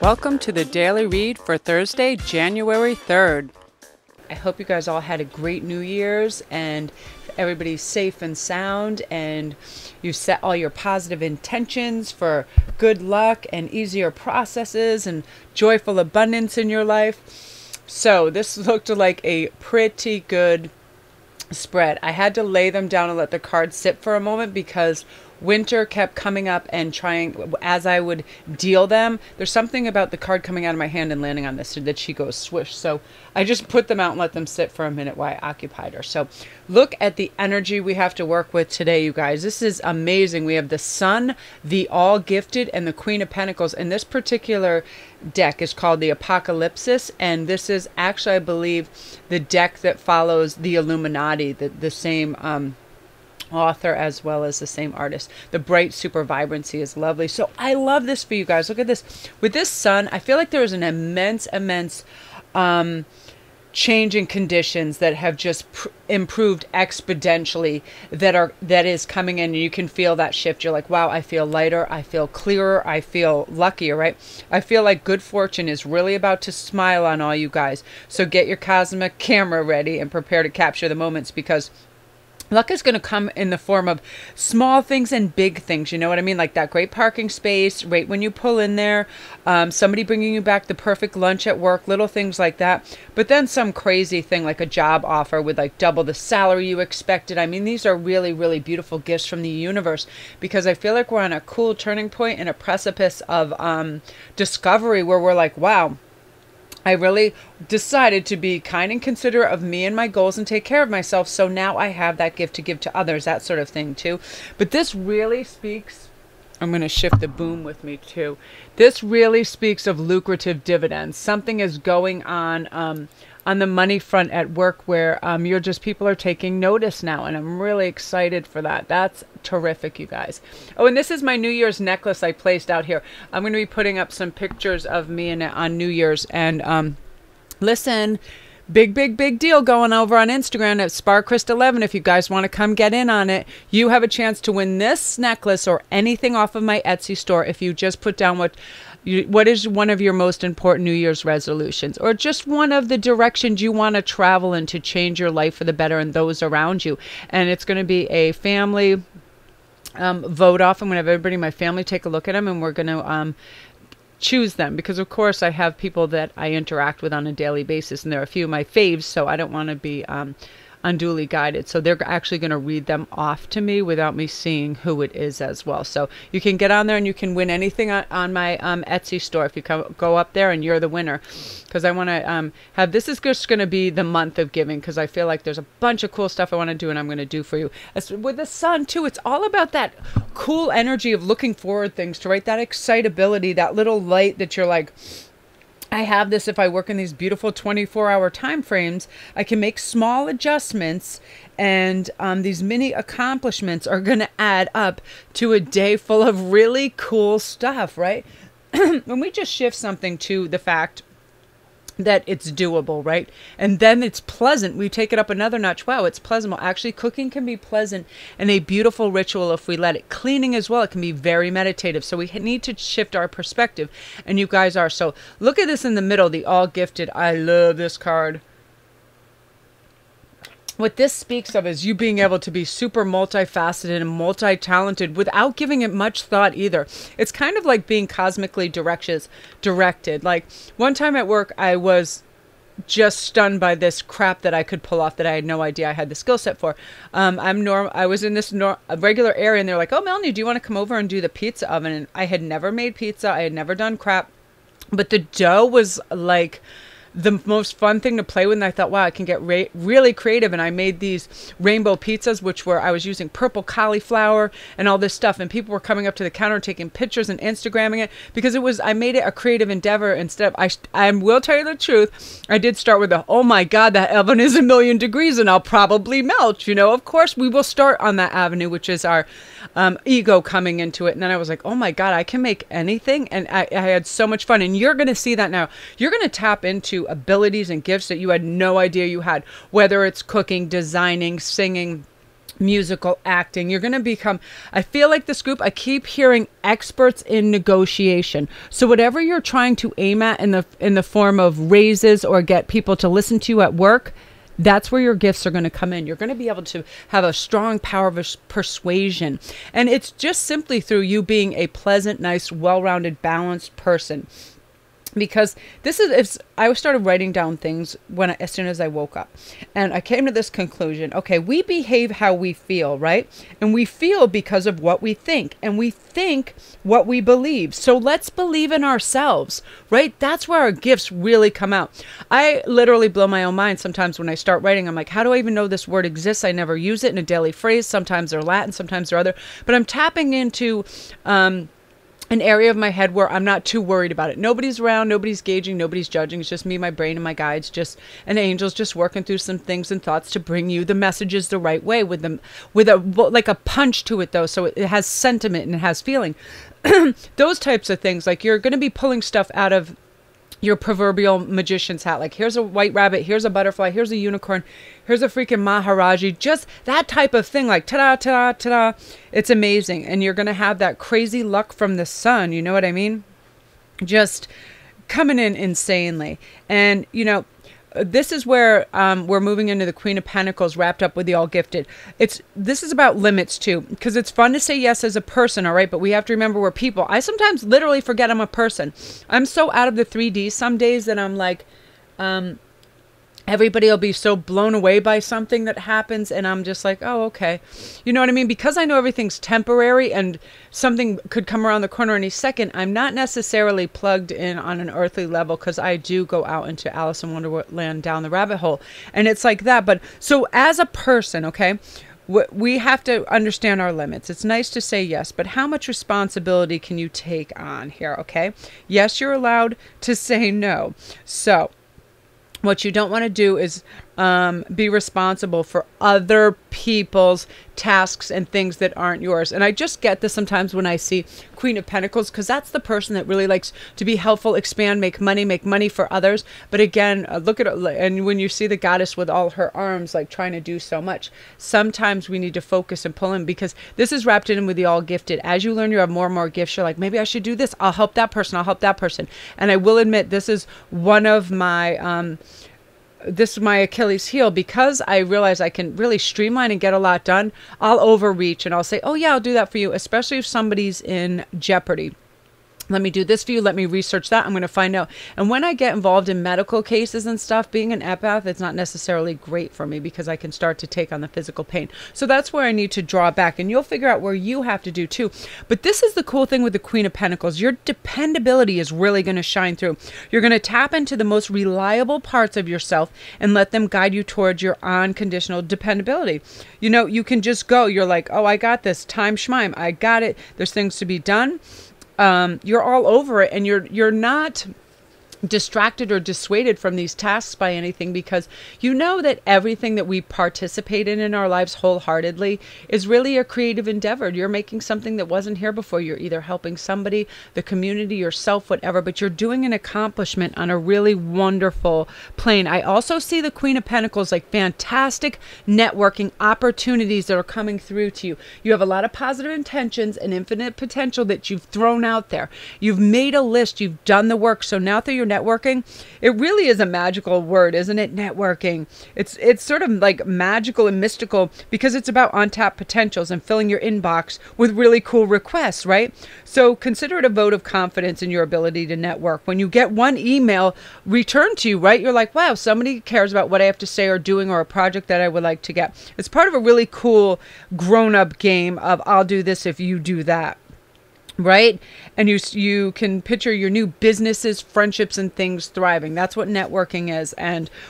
Welcome to the Daily Read for Thursday, January 3rd. I hope you guys all had a great New Year's and everybody's safe and sound, and you set all your positive intentions for good luck and easier processes and joyful abundance in your life. So this looked like a pretty good spread. I had to lay them down and let the cards sit for a moment because winter kept coming up and trying, as I would deal them, there's something about the card coming out of my hand and landing on this that she goes swish. So I just put them out and let them sit for a minute while I occupied her. So look at the energy we have to work with today, you guys. This is amazing. We have the Sun, the All Gifted, and the Queen of Pentacles. And this particular deck is called the Apocalypsis. And this is actually, I believe, the deck that follows the Illuminati, the same author as well as the same artist. The bright super vibrancy is lovely. So I love this for you guys. Look at this. With this Sun, I feel like there is an immense change in conditions that have just improved exponentially that is coming in. You can feel that shift. You're like, wow, I feel lighter, I feel clearer, I feel luckier, right? I feel like good fortune is really about to smile on all you guys. So get your cosmic camera ready and prepare to capture the moments, because luck is going to come in the form of small things and big things. You know what I mean? Like that great parking space right when you pull in there. Somebody bringing you back the perfect lunch at work. Little things like that. But then some crazy thing like a job offer with like double the salary you expected. I mean, these are really, really beautiful gifts from the universe, because I feel like we're on a cool turning point and a precipice of discovery where we're like, wow, I really decided to be kind and considerate of me and my goals and take care of myself. So now I have that gift to give to others, that sort of thing too. But this really speaks, I'm going to shift the boom with me too. This really speaks of lucrative dividends. Something is going on the money front at work where people are taking notice now. And I'm really excited for that. That's terrific, you guys. Oh, and this is my New Year's necklace I placed out here. I'm going to be putting up some pictures of me in it on New Year's. And listen, big deal going over on Instagram at SparkChrist11. If you guys want to come get in on it, you have a chance to win this necklace or anything off of my Etsy store if you just put down what is one of your most important New Year's resolutions, or just one of the directions you want to travel in to change your life for the better and those around you. And it's going to be a family vote off. I'm going to have everybody in my family take a look at them, and we're going to choose them, because of course I have people that I interact with on a daily basis, and there are a few of my faves, so I don't want to be unduly guided. So they're actually going to read them off to me without me seeing who it is as well. So you can get on there and you can win anything on my Etsy store if you go up there and you're the winner, because I want to have, this is just going to be the month of giving, because I feel like there's a bunch of cool stuff I want to do and I'm going to do for you. With the Sun too, it's all about that cool energy of looking forward things to, right? That excitability, that little light that you're like, I have this. If I work in these beautiful 24-hour time frames, I can make small adjustments, and these mini accomplishments are going to add up to a day full of really cool stuff, right? When we just shift something to the fact that it's doable, right? And then it's pleasant. We take it up another notch. Wow, it's pleasant. Well, actually, cooking can be pleasant and a beautiful ritual if we let it. Cleaning as well, it can be very meditative. So we need to shift our perspective, and you guys are. So look at this in the middle, the All Gifted. I love this card. What this speaks of is you being able to be super multifaceted and multi-talented without giving it much thought either. It's kind of like being cosmically directed. Like one time at work, I was just stunned by this crap that I could pull off that I had no idea I had the skill set for. I was in this regular area, and they're like, "Oh, Melanie, do you want to come over and do the pizza oven?" And I had never made pizza. I had never done crap, but the dough was like the most fun thing to play with, and I thought, wow, I can get really creative. And I made these rainbow pizzas, which were, I was using purple cauliflower and all this stuff, and people were coming up to the counter and taking pictures and Instagramming it, because I made it a creative endeavor instead of, I will tell you the truth, I did start with oh my God, that oven is 1,000,000 degrees and I'll probably melt, of course we will start on that avenue, which is our ego coming into it. And then I was like, oh my God, I can make anything. And I had so much fun. And you're going to see that now. You're going to tap into into abilities and gifts that you had no idea you had, whether it's cooking, designing, singing, musical, acting. You're going to become, I feel like this group, I keep hearing experts in negotiation. So whatever you're trying to aim at in the form of raises or get people to listen to you at work, that's where your gifts are going to come in. You're going to be able to have a strong power of persuasion. And it's just simply through you being a pleasant, nice, well-rounded, balanced person. Because this is, if I started writing down things as soon as I woke up, and I came to this conclusion. Okay, we behave how we feel, right? And we feel because of what we think, and we think what we believe. So let's believe in ourselves, right? That's where our gifts really come out. I literally blow my own mind sometimes when I start writing. I'm like, how do I even know this word exists? I never use it in a daily phrase. Sometimes they're Latin, sometimes they're other, but I'm tapping into, an area of my head where I'm not too worried about it. Nobody's around, nobody's gauging, nobody's judging. It's just me, my brain, and my guides, and angels just working through some things and thoughts to bring you the messages the right way with like a punch to it though. So it has sentiment and it has feeling. Those types of things, like you're going to be pulling stuff out of your proverbial magician's hat. Like, here's a white rabbit, here's a butterfly, here's a unicorn, here's a freaking Maharaji, just that type of thing. Like, ta-da, ta-da, ta-da. It's amazing. And you're going to have that crazy luck from the sun. You know what I mean? Just coming in insanely. And, this is where we're moving into the Queen of Pentacles wrapped up with the All Gifted. This is about limits too, because it's fun to say yes as a person, all right? But we have to remember we're people. I sometimes literally forget I'm a person. I'm so out of the 3D some days that I'm like, everybody will be so blown away by something that happens, and I'm just like, oh, okay. You know what I mean? Because I know everything's temporary and something could come around the corner any second, I'm not necessarily plugged in on an earthly level, because I do go out into Alice in Wonderland down the rabbit hole. And it's like that. But so as a person, okay, we have to understand our limits. It's nice to say yes, but how much responsibility can you take on here, okay? Yes, you're allowed to say no. So what you don't want to do is be responsible for other people's tasks and things that aren't yours. And I just get this sometimes when I see Queen of Pentacles, because that's the person that really likes to be helpful, expand, make money for others. But again, look at it, and when you see the goddess with all her arms, like trying to do so much, sometimes we need to focus and pull in, because this is wrapped in with the All Gifted. As you learn, you have more and more gifts. You're like, maybe I should do this. I'll help that person. I'll help that person. And I will admit, this is one of my this is my Achilles heel, because I realize I can really streamline and get a lot done. I'll overreach and I'll say, oh yeah, I'll do that for you, especially if somebody's in jeopardy. Let me do this for you. Let me research that. I'm going to find out. And when I get involved in medical cases and stuff, being an empath, it's not necessarily great for me, because I can start to take on the physical pain. So that's where I need to draw back, and you'll figure out where you have to do too. But this is the cool thing with the Queen of Pentacles. Your dependability is really going to shine through. You're going to tap into the most reliable parts of yourself and let them guide you towards your unconditional dependability. You can just go. You're like, oh, I got this. Time schmime. I got it. There's things to be done. You're all over it, and you're not distracted or dissuaded from these tasks by anything, because you know that everything that we participate in our lives wholeheartedly is really a creative endeavor. You're making something that wasn't here before. You're either helping somebody, the community, yourself, whatever, but you're doing an accomplishment on a really wonderful plane. I also see the Queen of Pentacles like fantastic networking opportunities that are coming through to you. You have a lot of positive intentions and infinite potential that you've thrown out there. You've made a list. You've done the work. So now through your networking, it really is a magical word, isn't it? Networking. It's sort of like magical and mystical, because it's about untapped potentials and filling your inbox with really cool requests, right? So consider it a vote of confidence in your ability to network. When you get one email returned to you, right, you're like, wow, somebody cares about what I have to say or doing, or a project that I would like to get. It's part of a really cool grown-up game of I'll do this if you do that. Right? And you can picture your new businesses, friendships, and things thriving. That's what networking is.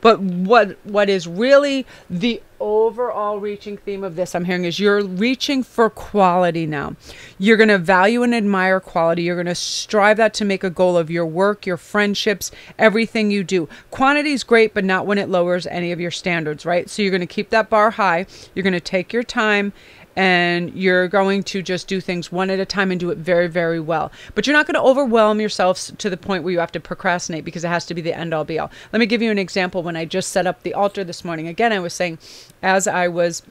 But what is really the overall reaching theme of this I'm hearing is you're reaching for quality now. You're going to value and admire quality. You're going to strive that to make a goal of your work, your friendships, everything you do. Quantity is great, but not when it lowers any of your standards, right? So you're going to keep that bar high. You're going to take your time, and you're going to just do things one at a time and do it very, very well. But you're not going to overwhelm yourself to the point where you have to procrastinate, because it has to be the end all be all. Let me give you an example. When I just set up the altar this morning, again, I was saying, as I was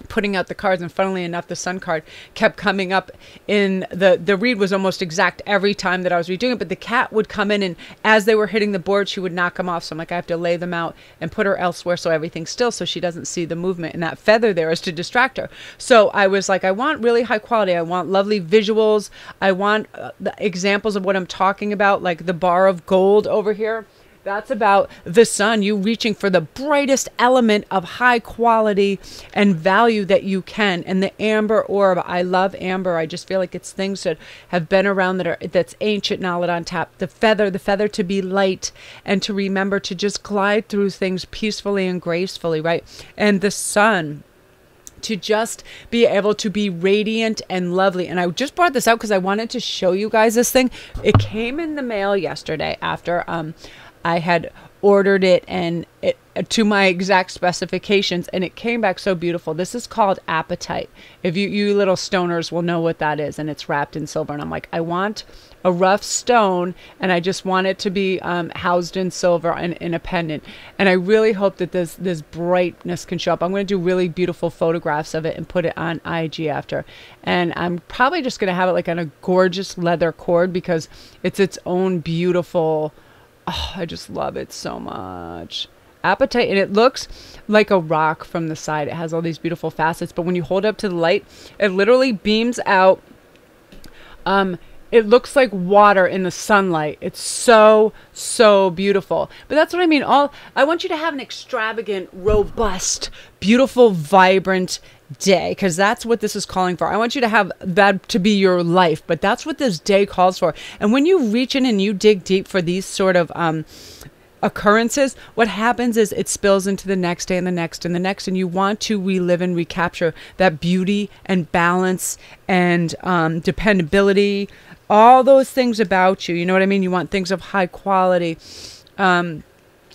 putting out the cards, and funnily enough, the sun card kept coming up in the read was almost exact every time that I was redoing it, but the cat would come in, and as they were hitting the board, she would knock them off. So I'm like, I have to lay them out and put her elsewhere so everything's still, so she doesn't see the movement, and that feather there is to distract her. So I was like, I want really high quality. I want lovely visuals. I want the examples of what I'm talking about, like the bar of gold over here. That's about the sun, you reaching for the brightest element of high quality and value that you can. And the amber orb, I love amber. I just feel like it's things that have been around that's ancient knowledge on tap. The feather to be light, and to remember to just glide through things peacefully and gracefully, right? And the sun, to just be able to be radiant and lovely. And I just brought this out because I wanted to show you guys this thing. It came in the mail yesterday after I had ordered it and it to my exact specifications, and it came back so beautiful. This is called Appetite. If you little stoners will know what that is, and it's wrapped in silver. And I'm like, I want a rough stone, and I just want it to be housed in silver and in a pendant. And I really hope that this brightness can show up. I'm going to do really beautiful photographs of it and put it on IG after. And I'm probably just going to have it like on a gorgeous leather cord, because it's its own beautiful. Oh, I just love it so much. Appetite, and it looks like a rock from the side. It has all these beautiful facets, but when you hold it up to the light, it literally beams out. It looks like water in the sunlight. It's so, so beautiful. But that's what I mean. I want you to have an extravagant, robust, beautiful, vibrant day, because that's what this is calling for. I want you to have that to be your life, but that's what this day calls for. And when you reach in and you dig deep for these sort of occurrences, what happens is it spills into the next day and the next and the next, and you want to relive and recapture that beauty and balance and dependability, all those things about you. You know what I mean? You want things of high quality.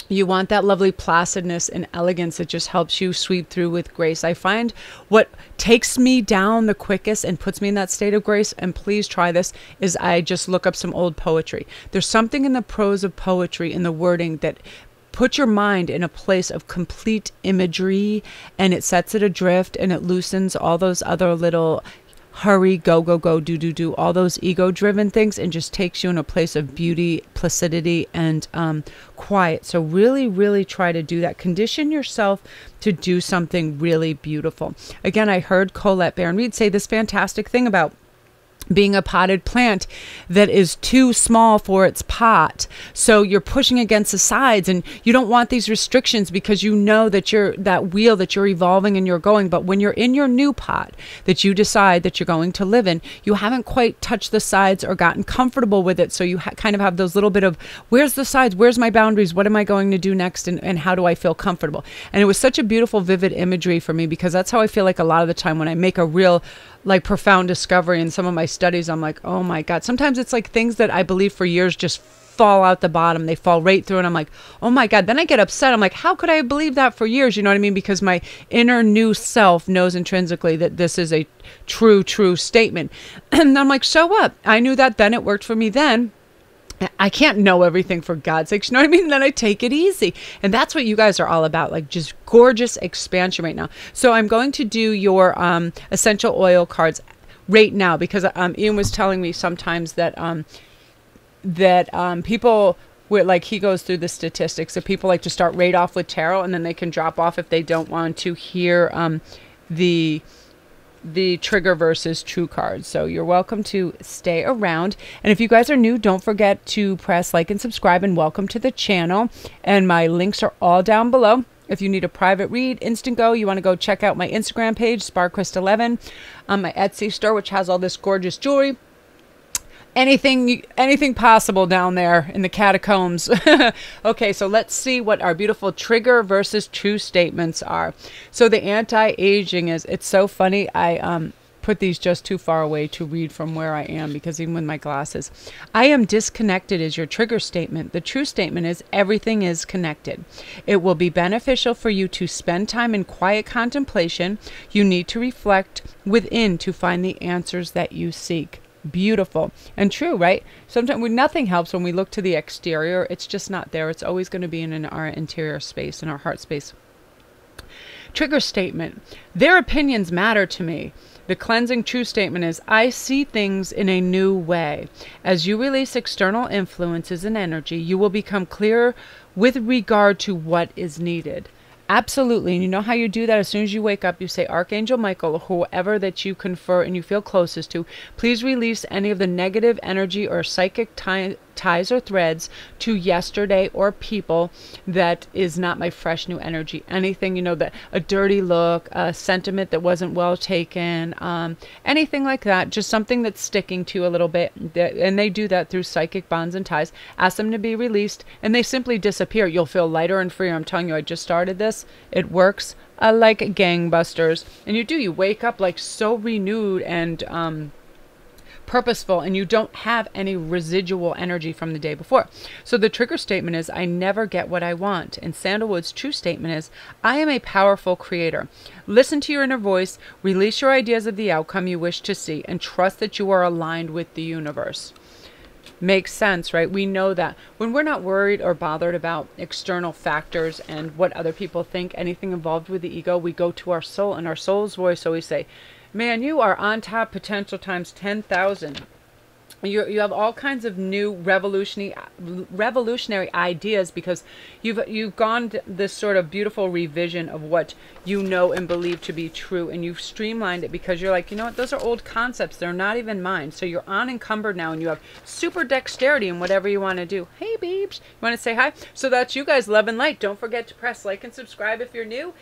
You want that lovely placidness and elegance that just helps you sweep through with grace. I find what takes me down the quickest and puts me in that state of grace, and please try this, is I just look up some old poetry. There's something in the prose of poetry, in the wording, that put your mind in a place of complete imagery, and it sets it adrift, and it loosens all those other little hurry, go, go, go, do, do, do, all those ego-driven things, and just takes you in a place of beauty, placidity, and quiet. So really, really try to do that. Condition yourself to do something really beautiful. Again, I heard Colette Baron Reed say this fantastic thing about being a potted plant that is too small for its pot. So you're pushing against the sides, and you don't want these restrictions, because you know that you're that wheel that you're evolving and you're going. But when you're in your new pot that you decide that you're going to live in, you haven't quite touched the sides or gotten comfortable with it. So you kind of have those little bit of, where's the sides? Where's my boundaries? What am I going to do next? And how do I feel comfortable? And it was such a beautiful, vivid imagery for me, because that's how I feel like a lot of the time when I make a real profound discovery in some of my studies. I'm like, oh my God. Sometimes it's like things that I believe for years just fall out the bottom. They fall right through, and I'm like, oh my God. Then I get upset. I'm like, how could I believe that for years? You know what I mean? Because my inner new self knows intrinsically that this is a true statement. And I'm like, so what? I knew that then. It worked for me then. I can't know everything, for God's sakes. You know what I mean? Then I take it easy. And that's what you guys are all about, like just gorgeous expansion right now. So I'm going to do your essential oil cards right now, because Ian was telling me sometimes that people, like, he goes through the statistics that people like to start right off with tarot, and then they can drop off if they don't want to hear the trigger versus true cards. So you're welcome to stay around. And if you guys are new, don't forget to press like and subscribe, and welcome to the channel. And my links are all down below. If you need a private read, Instantgo, you want to go check out my Instagram page, SparkChrist11, my Etsy store, which has all this gorgeous jewelry. anything possible down there in the catacombs. Okay, so let's see what our beautiful trigger versus true statements are. So the anti-aging is, it's so funny. I put these just too far away to read from where I am, because even with my glasses, I am disconnected is your trigger statement. The true statement is everything is connected. It will be beneficial for you to spend time in quiet contemplation. You need to reflect within to find the answers that you seek. Beautiful and true, right? Sometimes nothing helps when we look to the exterior. It's just not there. It's always going to be in our interior space, in our heart space. Trigger statement. Their opinions matter to me. The cleansing true statement is, I see things in a new way. As you release external influences and energy, you will become clearer with regard to what is needed. Absolutely. And you know how you do that? As soon as you wake up, you say, Archangel Michael, or whoever that you confer and you feel closest to, please release any of the negative energy or psychic ties or threads to yesterday or people that is not my fresh new energy. Anything, that a dirty look, a sentiment that wasn't well taken, anything like that, just something that's sticking to you a little bit. And they do that through psychic bonds and ties. Ask them to be released and they simply disappear. You'll feel lighter and freer. I'm telling you, I just started this. It works like gangbusters. And you wake up like so renewed and purposeful, and you don't have any residual energy from the day before. So the trigger statement is, I never get what I want. And Sandalwood's true statement is, I am a powerful creator. Listen to your inner voice, release your ideas of the outcome you wish to see, and trust that you are aligned with the universe. Makes sense, right? We know that when we're not worried or bothered about external factors and what other people think, anything involved with the ego, we go to our soul, and our soul's voice always say, man, you are on top, potential times 10,000. You have all kinds of new revolutionary ideas, because you've gone this sort of beautiful revision of what you know and believe to be true, and you've streamlined it because you're like, you know what, those are old concepts, they're not even mine. So you're unencumbered now, and you have super dexterity in whatever you want to do. Hey babes, you want to say hi? So that's you guys, love and light. Don't forget to press like and subscribe if you're new.